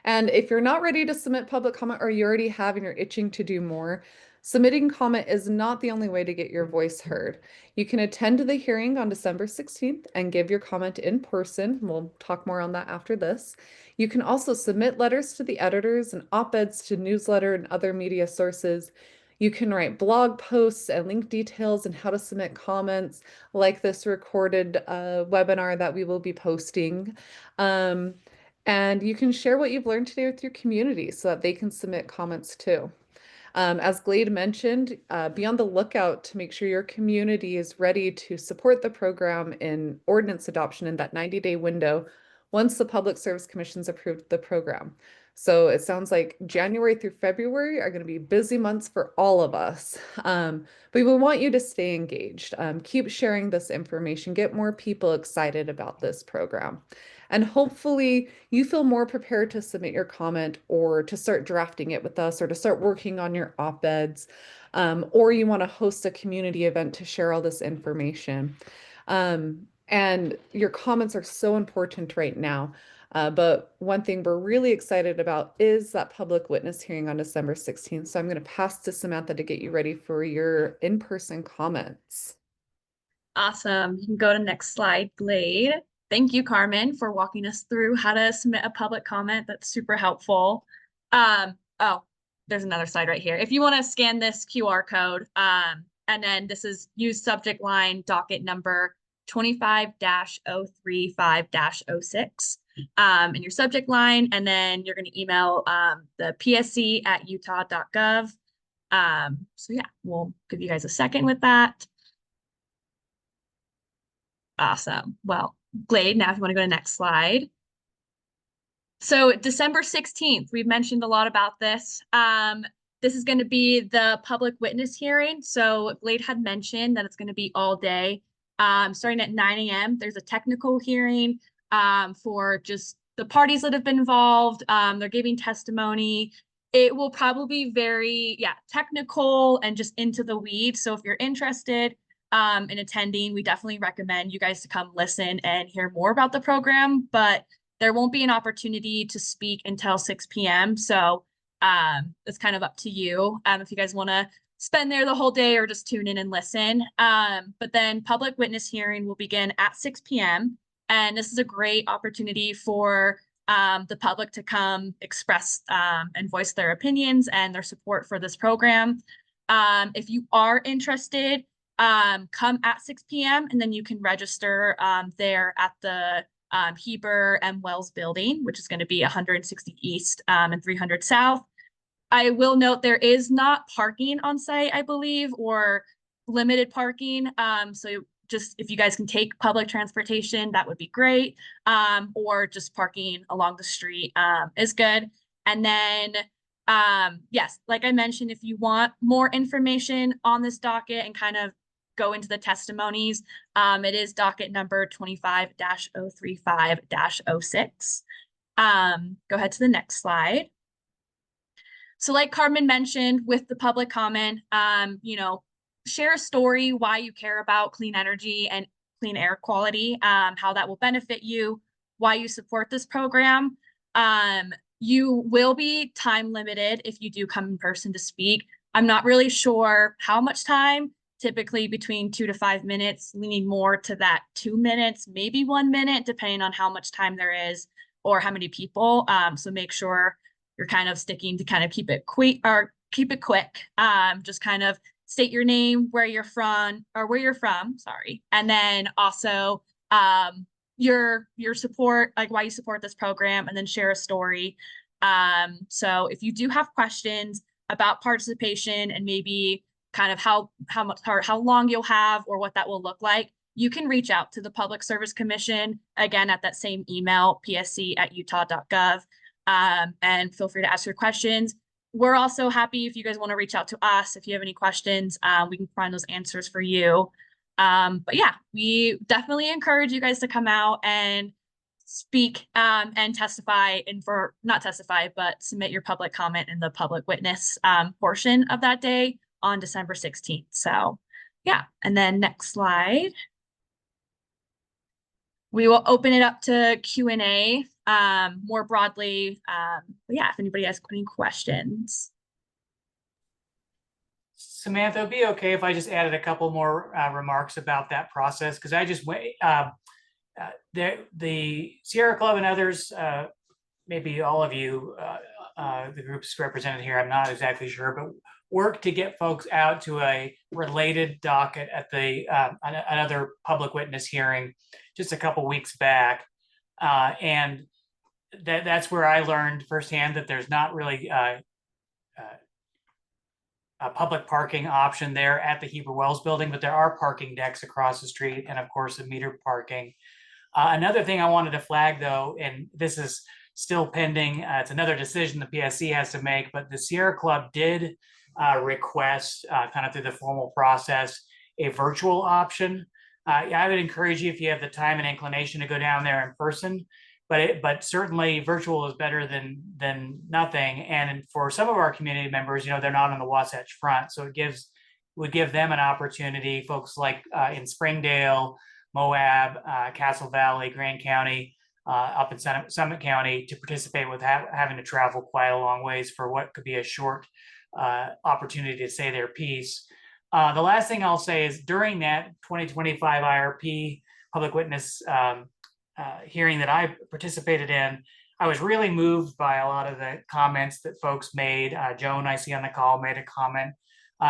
And if you're not ready to submit public comment or you already have and you're itching to do more, submitting comment is not the only way to get your voice heard. You can attend the hearing on December 16th and give your comment in person. We'll talk more on that after this. You can also submit letters to the editors and op-eds to newsletter and other media sources. You can write blog posts and link details and how to submit comments, like this recorded webinar that we will be posting. And you can share what you've learned today with your community so that they can submit comments too. As Glade mentioned, be on the lookout to make sure your community is ready to support the program in ordinance adoption in that 90-day window once the Public Service Commission's approved the program. So it sounds like January through February are going to be busy months for all of us. But we want you to stay engaged. Keep sharing this information, get more people excited about this program. And hopefully you feel more prepared to submit your comment or to start drafting it with us or to start working on your op-eds, or you want to host a community event to share all this information. And your comments are so important right now. But one thing we're really excited about is that public witness hearing on December 16th. So I'm going to pass to Samantha to get you ready for your in-person comments. Awesome. You can go to next slide, Glade. Thank you, Carmen, for walking us through how to submit a public comment. That's super helpful. Oh, there's another slide right here. If you want to scan this QR code, and then this is use subject line docket number 25-035-06 in your subject line, and then you're going to email the psc@utah.gov. So yeah, we'll give you guys a second with that. Awesome. Well, Glade, now if you want to go to the next slide. So December 16th, we've mentioned a lot about this. This is going to be the public witness hearing. So Glade had mentioned that it's going to be all day. starting at 9 a.m. There's a technical hearing for just the parties that have been involved. They're giving testimony. It will probably be very, technical and just into the weeds. So if you're interested in attending, we definitely recommend you guys to come listen and hear more about the program, but there won't be an opportunity to speak until 6 p.m. So it's kind of up to you if you guys want to spend there the whole day or just tune in and listen. But then public witness hearing will begin at 6 p.m. And this is a great opportunity for the public to come express and voice their opinions and their support for this program. If you are interested, come at 6 p.m. and then you can register there at the Heber and Wells building, which is going to be 160 East and 300 South. I will note there is not parking on site, I believe, or limited parking. So just if you guys can take public transportation, that would be great. Or just parking along the street is good. And then, yes, like I mentioned, if you want more information on this docket and kind of go into the testimonies, it is docket number 25-035-06. Go ahead to the next slide. So like Carmen mentioned with the public comment, share a story why you care about clean energy and clean air quality, how that will benefit you, why you support this program. You will be time limited if you do come in person to speak. I'm not really sure how much time, typically between 2 to 5 minutes, leaning more to that 2 minutes, maybe 1 minute, depending on how much time there is or how many people. So make sure you're kind of sticking to kind of keep it quick. Just kind of state your name, where you're from, sorry. And then also your support, like why you support this program, and then share a story. So if you do have questions about participation and maybe kind of how much or how long you'll have or what that will look like, you can reach out to the Public Service Commission, again, at that same email, psc@utah.gov. And feel free to ask your questions. We're also happy if you guys want to reach out to us. If you have any questions, we can find those answers for you. But yeah, we definitely encourage you guys to come out and speak and testify, and not testify, but submit your public comment in the public witness portion of that day on December 16th. So yeah, and then next slide. We will open it up to Q&A more broadly. But yeah, if anybody has any questions. Samantha, it'd be okay if I just added a couple more remarks about that process, because I just went, the Sierra Club and others, maybe all of you, the groups represented here, I'm not exactly sure, but work to get folks out to a related docket at the another public witness hearing just a couple weeks back. And that's where I learned firsthand that there's not really a public parking option there at the Heber Wells building, but there are parking decks across the street, and of course the metered parking. Another thing I wanted to flag though, and this is still pending, it's another decision the PSC has to make, but the Sierra Club did request kind of through the formal process a virtual option. I would encourage you, if you have the time and inclination, to go down there in person, but certainly virtual is better than nothing. And for some of our community members, they're not on the Wasatch Front, so it would give them an opportunity, folks like in Springdale, Moab, Castle Valley, Grand County, up in Summit County, to participate with having to travel quite a long ways for what could be a short opportunity to say their piece. The last thing I'll say is, during that 2025 IRP public witness hearing that I participated in, I was really moved by a lot of the comments that folks made. Joan, I see on the call, made a comment.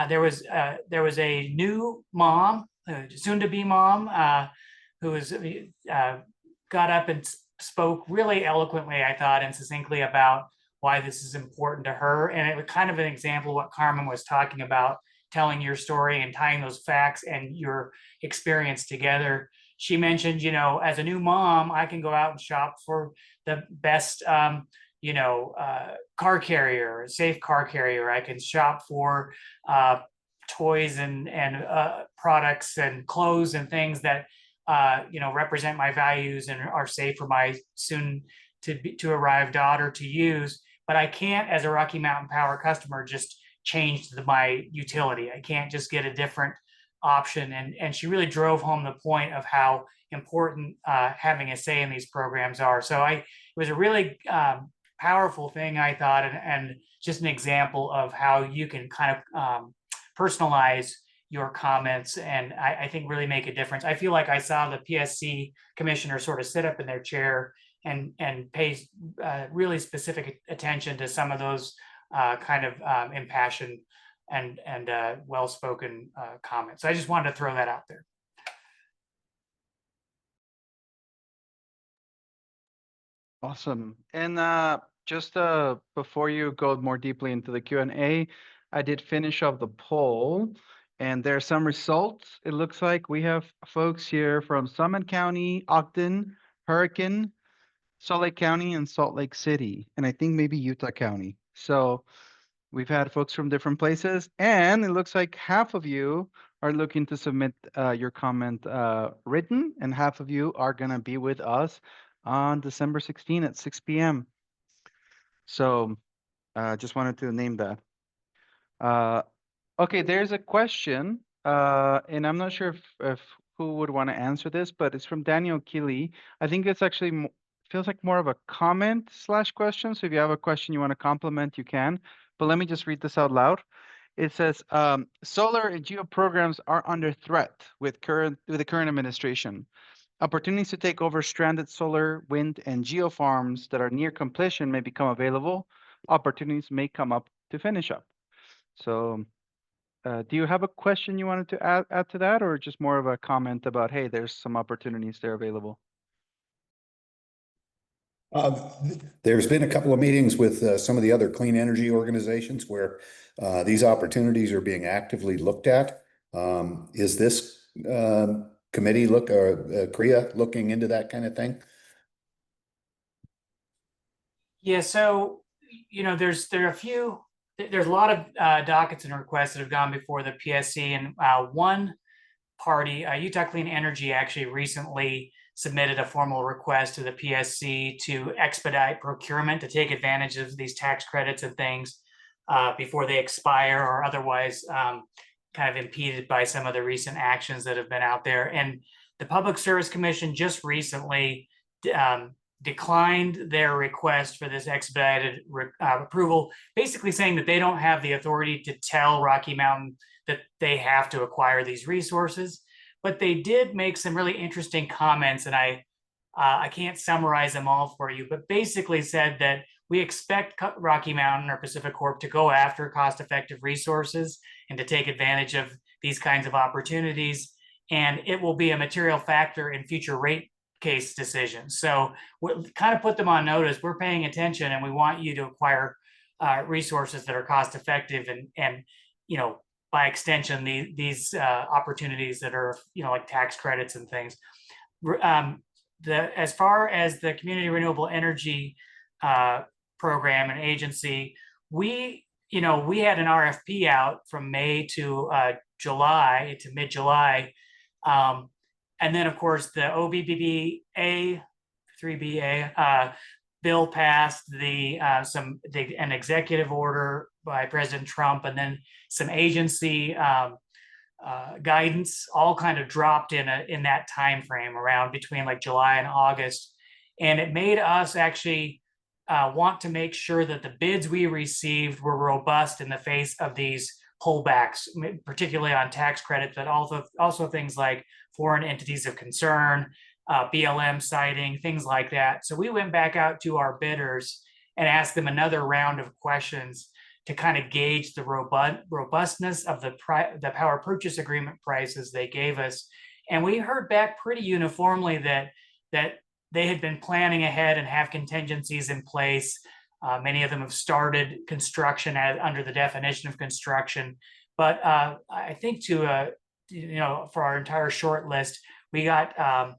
There was a new mom, soon-to-be mom, who was got up and spoke really eloquently, I thought, and succinctly about why this is important to her. And it was kind of an example of what Carmen was talking about, telling your story and tying those facts and your experience together. She mentioned, as a new mom, I can go out and shop for the best, car carrier, safe car carrier. I can shop for toys and products and clothes and things that represent my values and are safe for my soon to arrive daughter to use. But I can't, as a Rocky Mountain Power customer, just change my utility. I can't just get a different option. And she really drove home the point of how important having a say in these programs are. So it was a really powerful thing, I thought, and just an example of how you can kind of personalize your comments and I think really make a difference. I feel like I saw the PSC commissioner sort of sit up in their chair and pay really specific attention to some of those kind of impassioned and well-spoken comments. So I just wanted to throw that out there. Awesome. And just before you go more deeply into the Q&A, I did finish off the poll, and there are some results. It looks like we have folks here from Summit County, Ogden, Hurricane, Salt Lake County, and Salt Lake City, and I think maybe Utah County. So we've had folks from different places, and it looks like half of you are looking to submit your comment written, and half of you are going to be with us on December 16 at 6 p.m. So just wanted to name that. Okay, there's a question, and I'm not sure if who would want to answer this, but it's from Daniel Keeley. I think it's actually feels like more of a comment / question. So if you have a question you want to compliment, you can. But let me just read this out loud. It says, solar and geo programs are under threat with the current administration. Opportunities to take over stranded solar, wind, and geo farms that are near completion may become available. Opportunities may come up to finish up. So do you have a question you wanted to add to that, or just more of a comment about, hey, there's some opportunities there available? There's been a couple of meetings with some of the other clean energy organizations where these opportunities are being actively looked at. Is this committee CREA looking into that kind of thing? Yeah, so there's a lot of dockets and requests that have gone before the PSC, and one party, Utah Clean Energy, actually recently submitted a formal request to the PSC to expedite procurement to take advantage of these tax credits and things before they expire or otherwise kind of impeded by some of the recent actions that have been out there. And the Public Service Commission just recently declined their request for this expedited approval, basically saying that they don't have the authority to tell Rocky Mountain that they have to acquire these resources. But they did make some really interesting comments, and I can't summarize them all for you, but basically said that we expect Rocky Mountain or Pacific Corp to go after cost-effective resources and to take advantage of these kinds of opportunities, and it will be a material factor in future rate case decisions. So we kind of put them on notice. We're paying attention, and we want you to acquire resources that are cost-effective and by extension, these opportunities that are, like tax credits and things. As far as the Community Renewable Energy Program and agency, we had an RFP out from May to July to mid-July. And then, of course, the OBBBA 3BA bill passed, an executive order by President Trump, and then some agency guidance all kind of dropped in that time frame around between like July and August. And it made us actually want to make sure that the bids we received were robust in the face of these pullbacks, particularly on tax credits, but also things like foreign entities of concern, BLM siting, things like that. So we went back out to our bidders and asked them another round of questions to kind of gauge the robustness of the power purchase agreement prices they gave us. And we heard back pretty uniformly that they had been planning ahead and have contingencies in place. Many of them have started construction under the definition of construction. But I think for our entire short list, we got,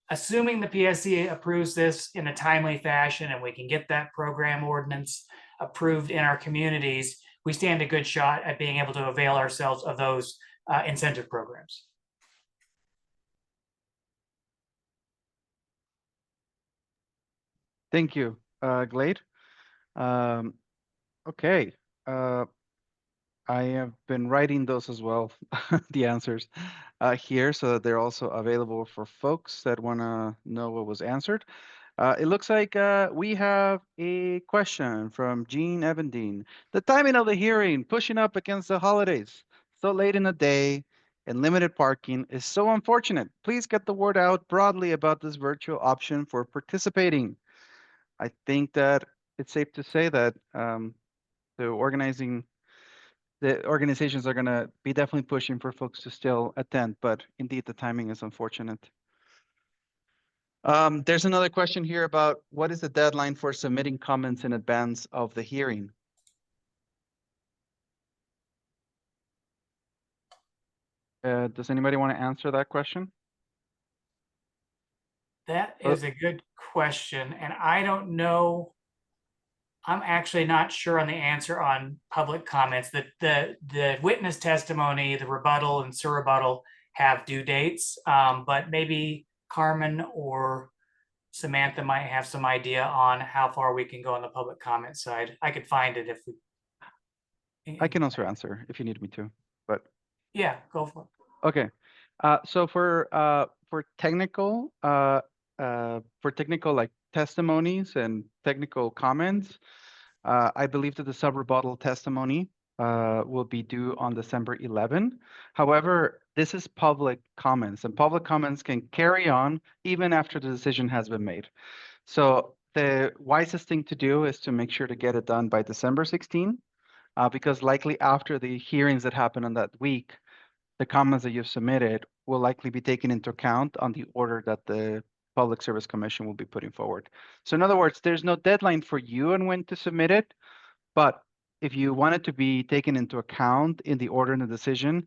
assuming the PSC approves this in a timely fashion and we can get that program ordinance approved in our communities, we stand a good shot at being able to avail ourselves of those incentive programs. Thank you, Glade. Okay. I have been writing those as well, the answers here, so that they're also available for folks that want to know what was answered. It looks like we have a question from Jean Evandine. The timing of the hearing, pushing up against the holidays, so late in the day, and limited parking is so unfortunate. Please get the word out broadly about this virtual option for participating. I think that it's safe to say that the organizations are going to be definitely pushing for folks to still attend, but indeed the timing is unfortunate. There's another question here about what is the deadline for submitting comments in advance of the hearing? Does anybody want to answer that question? That is a good question, and I don't know. I'm actually not sure on the answer on public comments. The witness testimony, the rebuttal and surrebuttal have due dates, but maybe Carmen or Samantha might have some idea on how far we can go on the public comment side. I could find it if we. I can also answer if you need me to, but yeah, go for it. Okay, so for technical like testimonies and technical comments, I believe that the sub-rebuttal testimony will be due on December 11. However, this is public comments, and public comments can carry on even after the decision has been made. So the wisest thing to do is to make sure to get it done by December 16, because likely after the hearings that happen on that week, the comments that you've submitted will likely be taken into account on the order that the Public Service Commission will be putting forward. So in other words, there's no deadline for you on when to submit it, but if you want it to be taken into account in the order and the decision,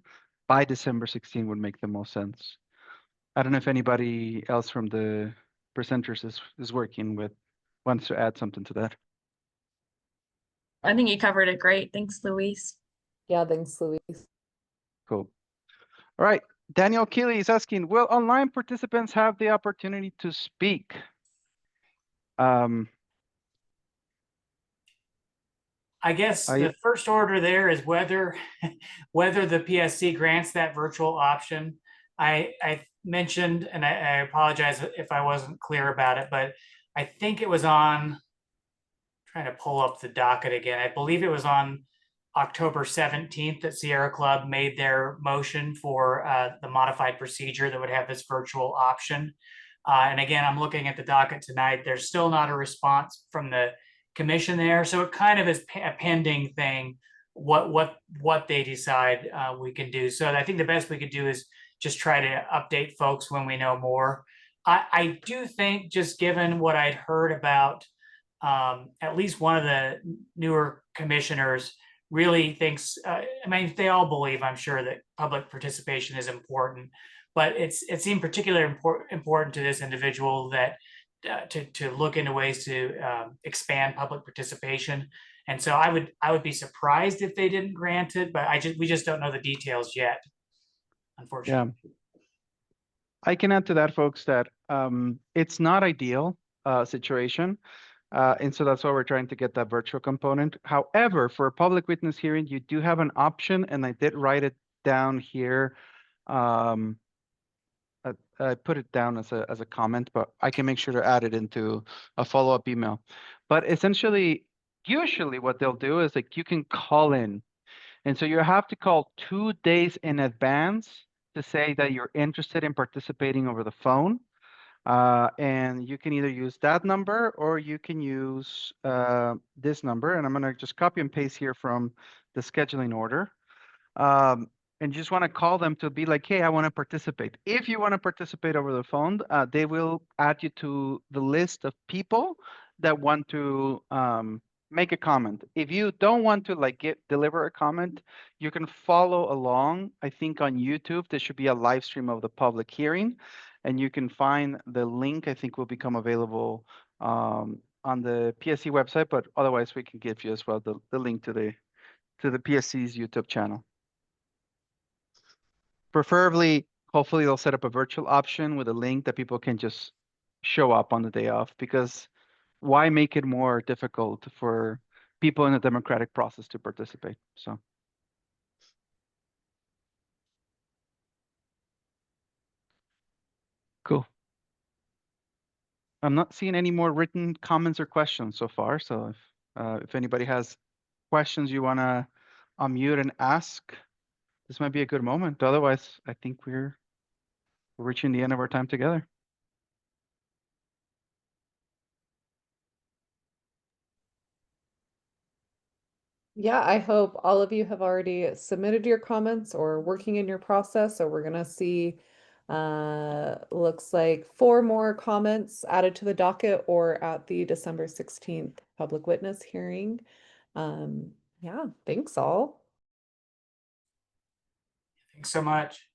by December 16 would make the most sense. I don't know if anybody else from the presenters is working with, wants to add something to that. I think you covered it great. Thanks, Luis. Yeah, thanks, Luis. Cool. All right, Daniel Keeley is asking, will online participants have the opportunity to speak? I guess the first order there is whether the PSC grants that virtual option. I mentioned, and I apologize if I wasn't clear about it, but I think it was on, trying to pull up the docket again. I believe it was on October 17th that Sierra Club made their motion for the modified procedure that would have this virtual option. And again, I'm looking at the docket tonight. There's still not a response from the commission there. So it kind of is a pending thing, what they decide we can do. So I think the best we could do is just try to update folks when we know more. I do think, just given what I'd heard about at least one of the newer commissioners really thinks, I mean, they all believe, I'm sure, that public participation is important, but it seemed particularly important to this individual that to look into ways to expand public participation. And so I would be surprised if they didn't grant it, but we just don't know the details yet, unfortunately. Yeah. I can add to that, folks, that it's not ideal situation. And so that's why we're trying to get that virtual component. However, for a public witness hearing, you do have an option, and I did write it down here. I put it down as a comment, but I can make sure to add it into a follow-up email. But essentially, usually what they'll do is like you can call in. And so you have to call 2 days in advance to say that you're interested in participating over the phone. And you can either use that number or you can use this number. And I'm going to just copy and paste here from the scheduling order. And you just want to call them to be like, hey, I want to participate. If you want to participate over the phone, they will add you to the list of people that want to make a comment. If you don't want to deliver a comment, you can follow along. I think on YouTube, there should be a live stream of the public hearing, and you can find the link. I think will become available on the PSC website, but otherwise we can give you as well the link to to the PSC's YouTube channel. Preferably, hopefully they'll set up a virtual option with a link that people can just show up on the day off, because why make it more difficult for people in the democratic process to participate? So. Cool. I'm not seeing any more written comments or questions so far. So if anybody has questions you want to unmute and ask, this might be a good moment. Otherwise, I think we're reaching the end of our time together. Yeah, I hope all of you have already submitted your comments or working in your process. So we're gonna see, looks like 4 more comments added to the docket or at the December 16th public witness hearing. Yeah, thanks all. Thanks so much.